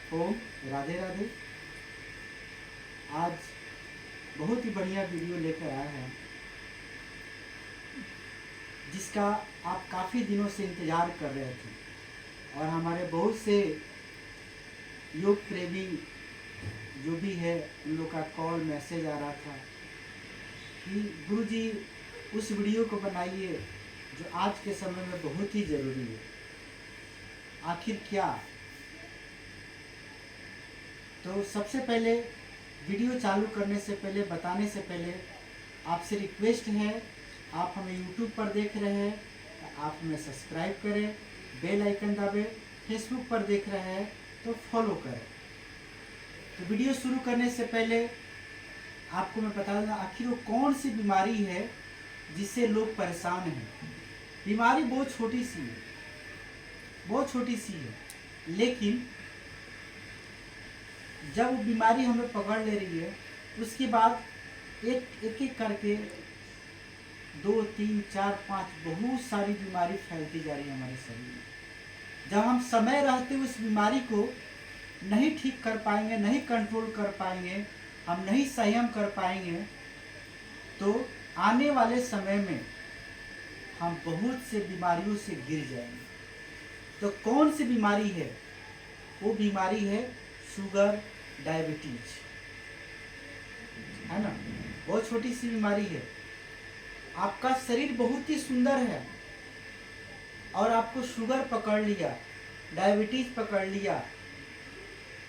ओम राधे राधे। आज बहुत ही बढ़िया वीडियो लेकर आए हैं जिसका आप काफ़ी दिनों से इंतज़ार कर रहे थे और हमारे बहुत से योग प्रेमी जो भी है उन लोग का कॉल मैसेज आ रहा था कि गुरुजी उस वीडियो को बनाइए जो आज के समय में बहुत ही ज़रूरी है। आखिर क्या? तो सबसे पहले वीडियो चालू करने से पहले, बताने से पहले आपसे रिक्वेस्ट है, आप हमें YouTube पर देख रहे हैं तो आप हमें सब्सक्राइब करें, बेल आइकन दबाएं, फेसबुक पर देख रहे हैं तो फॉलो करें। तो वीडियो शुरू करने से पहले आपको मैं बता दूँ आखिर वो कौन सी बीमारी है जिससे लोग परेशान हैं। बीमारी बहुत छोटी सी है, बहुत छोटी सी है, लेकिन जब वो बीमारी हमें पकड़ ले रही है उसके बाद एक एक करके 2, 3, 4, 5 बहुत सारी बीमारी फैलती जा रही है हमारे शरीर में। जब हम समय रहते उस बीमारी को नहीं ठीक कर पाएंगे, नहीं कंट्रोल कर पाएंगे, हम नहीं संयम कर पाएंगे तो आने वाले समय में हम बहुत से बीमारियों से गिर जाएंगे। तो कौन सी बीमारी है? वो बीमारी है शुगर, डायबिटीज, है ना। बहुत छोटी सी बीमारी है। आपका शरीर बहुत ही सुंदर है और आपको शुगर पकड़ लिया, डायबिटीज पकड़ लिया,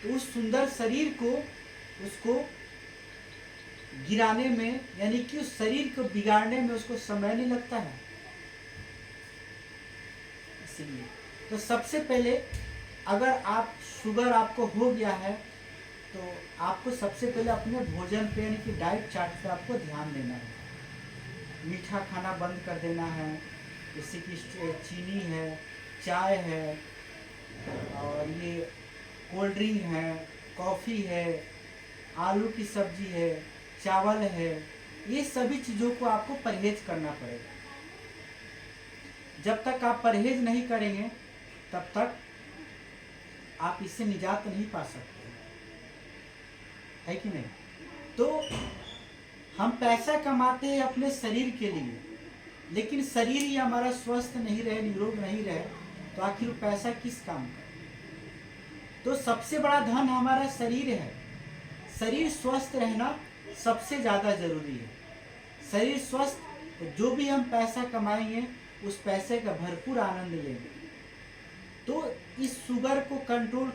तो उस सुंदर शरीर को उसको गिराने में, यानी कि उस शरीर को बिगाड़ने में उसको समय नहीं लगता है। इसलिए तो सबसे पहले अगर आप शुगर आपको हो गया है तो आपको सबसे पहले अपने भोजन पे, यानी कि डाइट चार्ट पे आपको ध्यान देना है। मीठा खाना बंद कर देना है, जैसे कि चीनी है, चाय है, और ये कोल्ड ड्रिंक है, कॉफ़ी है, आलू की सब्जी है, चावल है, ये सभी चीज़ों को आपको परहेज करना पड़ेगा। जब तक आप परहेज नहीं करेंगे तब तक आप इससे निजात नहीं पा सकते, है कि नहीं। तो हम पैसा कमाते हैं अपने शरीर के लिए, लेकिन शरीर ही हमारा स्वस्थ नहीं रहे, निरोग नहीं रहे, तो आखिर पैसा किस काम का? तो सबसे बड़ा धन हमारा शरीर है। शरीर स्वस्थ रहना सबसे ज़्यादा जरूरी है। शरीर स्वस्थ, तो जो भी हम पैसा कमाएंगे उस पैसे का भरपूर आनंद लेंगे। तो इस शुगर को कंट्रोल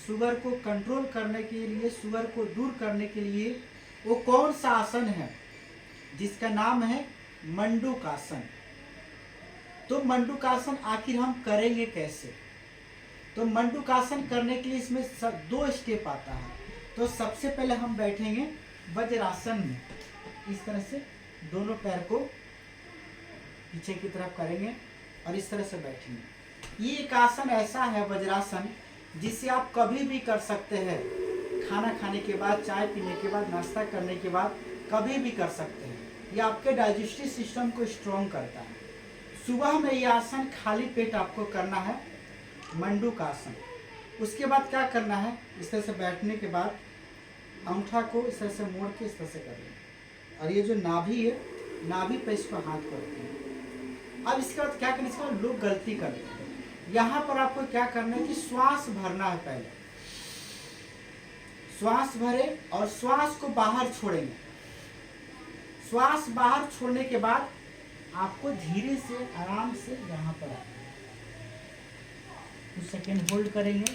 शुगर को कंट्रोल करने के लिए, शुगर को दूर करने के लिए वो कौन सा आसन है जिसका नाम है मंडूकासन। तो मंडूकासन आखिर हम करेंगे कैसे? तो मंडूकासन करने के लिए इसमें 2 स्टेप आता है। तो सबसे पहले हम बैठेंगे वज्रासन में, इस तरह से दोनों पैर को पीछे की तरफ करेंगे और इस तरह से बैठेंगे। ये एक आसन ऐसा है वज्रासन जिसे आप कभी भी कर सकते हैं। खाना खाने के बाद, चाय पीने के बाद, नाश्ता करने के बाद कभी भी कर सकते हैं। ये आपके डाइजेस्टिव सिस्टम को स्ट्रॉन्ग करता है। सुबह में ये आसन खाली पेट आपको करना है, मंडूकासन। उसके बाद क्या करना है, इस तरह से बैठने के बाद अंगूठा को इस तरह से मोड़ के इस तरह से कर लें और ये जो नाभि है, नाभि पे इसको हाथ को रखें। अब इसके बाद क्या करना है, इसका लोग गलती करते हैं। यहाँ पर आपको क्या करना है कि श्वास भरना है। पहले श्वास भरे और श्वास को बाहर छोड़ेंगे। श्वास बाहर छोड़ने के बाद आपको धीरे से, आराम से यहाँ पर कुछ सेकेंड होल्ड करेंगे।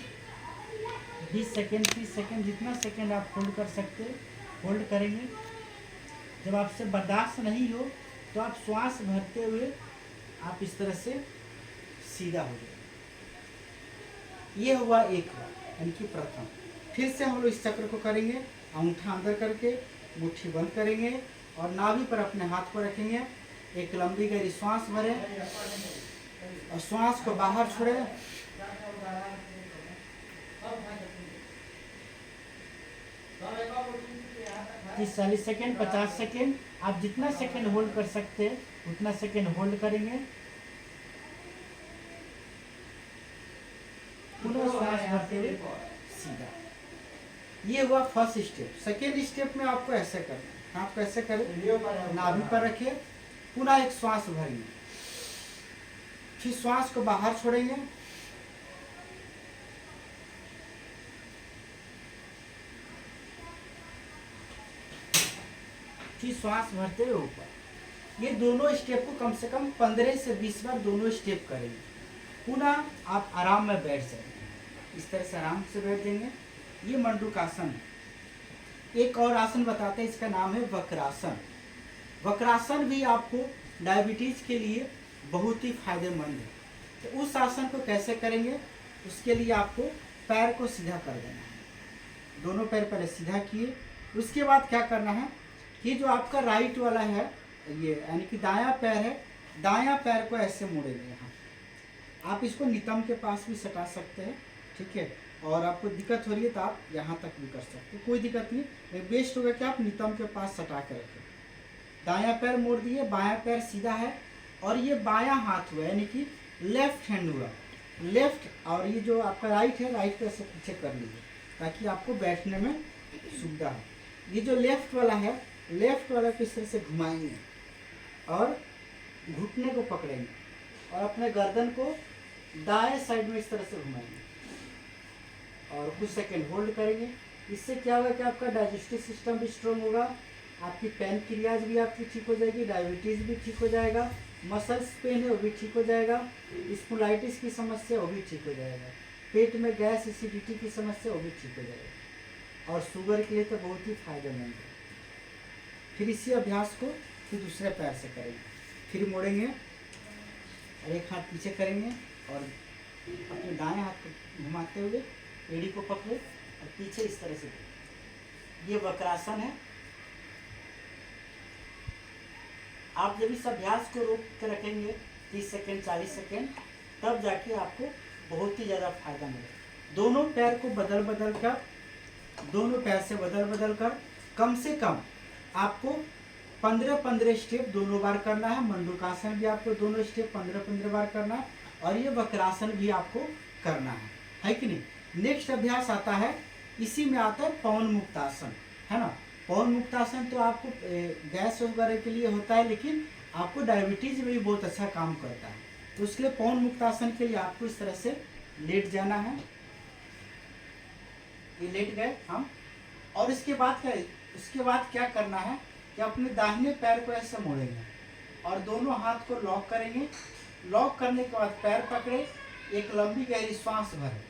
20 सेकेंड, 30 सेकेंड, जितना सेकेंड आप होल्ड कर सकते होल्ड करेंगे। जब आपसे बर्दाश्त नहीं हो तो आप श्वास भरते हुए आप इस तरह से सीधा हो जाए। ये हुआ एक बार, यानी कि प्रथम। फिर से हम लोग इस चक्र को करेंगे। अंगूठा अंदर करके मुट्ठी बंद करेंगे और नाभि पर अपने हाथ को रखेंगे। एक लंबी गहरी श्वास भरें और श्वास को बाहर छोड़ें। 30-40 सेकेंड, 50 सेकेंड, आप जितना सेकेंड होल्ड कर सकते हैं उतना सेकेंड होल्ड करेंगे। पुनः श्वास भरते हुए सीधा। ये हुआ फर्स्ट स्टेप। सेकेंड स्टेप में आपको ऐसे करना है। आप कैसे करें, नाभि पर रखिए, पुनः एक श्वास भरिए, फिर श्वास को बाहर छोड़ेंगे, फिर श्वास भरते हुए ऊपर। ये दोनों स्टेप को कम से कम 15 से 20 बार दोनों स्टेप करेंगे। पुनः आप आराम में बैठ जाएंगे, इस तरह से आराम से बैठ जाएंगे। ये मंडूकासन है। एक और आसन बताते हैं, इसका नाम है वक्रासन। वक्रासन भी आपको डायबिटीज के लिए बहुत ही फायदेमंद है। तो उस आसन को कैसे करेंगे, उसके लिए आपको पैर को सीधा कर देना है। दोनों पैर पहले सीधा किए, उसके बाद क्या करना है कि जो आपका राइट वाला है, ये यानी कि दायां पैर है, दायां पैर को ऐसे मोड़ेंगे। यहाँ आप इसको नितंब के पास भी सटा सकते हैं, ठीक है। और आपको दिक्कत हो रही है तो आप यहाँ तक भी कर सकते हैं, कोई दिक्कत नहीं। बेस्ट होगा कि आप नितंब के पास सटा कर रखें। दायां पैर मोड़ दिए, बायां पैर सीधा है, और ये बायां हाथ हुआ यानी कि लेफ्ट हैंड हुआ, लेफ्ट। और ये जो आपका राइट है, राइट को ऐसे पीछे कर लीजिए ताकि आपको बैठने में सुविधा हो। ये जो लेफ्ट वाला है, लेफ्ट वाला को इस तरह से घुमाएंगे और घुटने को पकड़ेंगे और अपने गर्दन को दाएं साइड में इस तरह से घुमाएंगे और कुछ सेकंड होल्ड करेंगे। इससे क्या होगा कि आपका डाइजेस्टिव सिस्टम भी स्ट्रांग होगा, आपकी पैनक्रियाज भी आपकी ठीक हो जाएगी, डायबिटीज़ भी ठीक हो जाएगा, मसल्स पेन है वो भी ठीक हो जाएगा, स्पोलाइटिस की समस्या वो भी ठीक हो जाएगा, पेट में गैस एसिडिटी की समस्या वो भी ठीक हो जाएगा, और शुगर के लिए तो बहुत ही फायदेमंद है। फिर इसी अभ्यास को फिर दूसरे पैर से करेंगे, फिर मोड़ेंगे और एक हाथ पीछे करेंगे और अपने दाएं हाथ को घुमाते हुए एड़ी को पकड़े और पीछे इस तरह से। ये वक्रासन है। आप जब इस अभ्यास को रोक कर रखेंगे 30 सेकेंड 40 सेकेंड, तब जाके आपको बहुत ही ज़्यादा फायदा मिलेगा। दोनों पैर को बदल बदल कर, दोनों पैर से बदल बदल कर कम से कम आपको 15-15 स्टेप दोनों बार करना है। मंडूकासन भी आपको दोनों स्टेप 15-15 बार करना है, और ये वक्रासन भी आपको करना है कि नहीं। नेक्स्ट अभ्यास आता है, इसी में आता है पवन मुक्तासन, है ना। पवन मुक्तासन तो आपको गैस वगैरह के लिए होता है, लेकिन आपको डायबिटीज में भी बहुत अच्छा काम करता है। तो उसके लिए पवन मुक्तासन के लिए आपको इस तरह से लेट जाना है। ये लेट गए हम, और इसके बाद क्या करना है कि अपने दाहिने पैर को ऐसे मोड़ेंगे और दोनों हाथ को लॉक करेंगे। लॉक करने के बाद पैर पकड़े, एक लंबी गहरी श्वास भरे,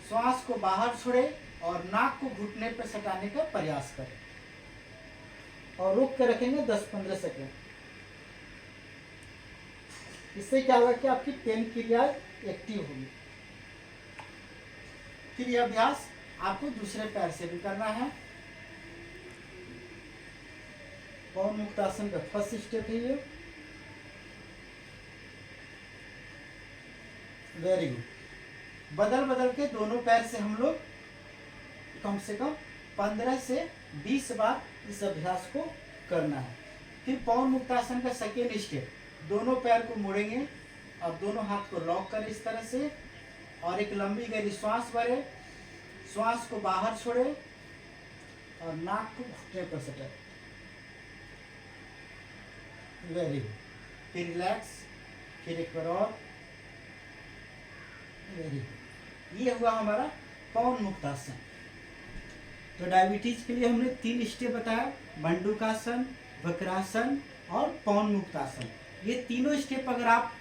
श्वास को बाहर छोड़े और नाक को घुटने पर सटाने का प्रयास करें और रोक के रखेंगे 10-15 सेकेंड। इससे क्या होगा कि आपकी पैनक्रिया एक्टिव होगी। फिर यह अभ्यास आपको दूसरे पैर से भी करना है। पवन मुक्तासन का फर्स्ट स्टेप है ये। Very good. बदल बदल के दोनों पैर से हम लोग कम से कम 15 से 20 बार इस अभ्यास को करना है। फिर पवन मुक्तासन का सेकेंड स्टेप, दोनों पैर को मोड़ेंगे और दोनों हाथ को लॉक करें इस तरह से, और एक लंबी गहरी श्वास भरे, श्वास को बाहर छोड़े और नाक को घुटने पर सटाए। Very good. फिर रिलैक्स, फिर एक बार और। Very good. ये हुआ हमारा पवन मुक्तासन। तो डायबिटीज के लिए हमने 3 स्टेप बताया, मंडूकासन, वक्रासन और पवन मुक्तासन। ये तीनों स्टेप अगर आप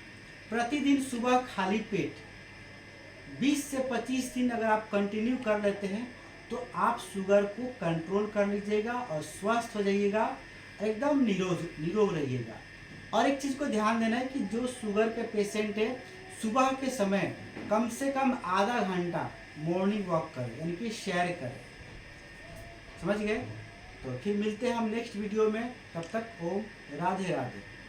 प्रतिदिन सुबह खाली पेट 20 से 25 दिन अगर आप कंटिन्यू कर लेते हैं तो आप शुगर को कंट्रोल कर लीजिएगा और स्वस्थ हो जाइएगा, एकदम निरोग रहिएगा। और एक चीज़ को ध्यान देना है कि जो शुगर के पेशेंट है, सुबह के समय कम से कम आधा घंटा मॉर्निंग वॉक करें, यानी कि सैर करें। समझ गए? तो फिर मिलते हैं हम नेक्स्ट वीडियो में, तब तक ओम राधे राधे।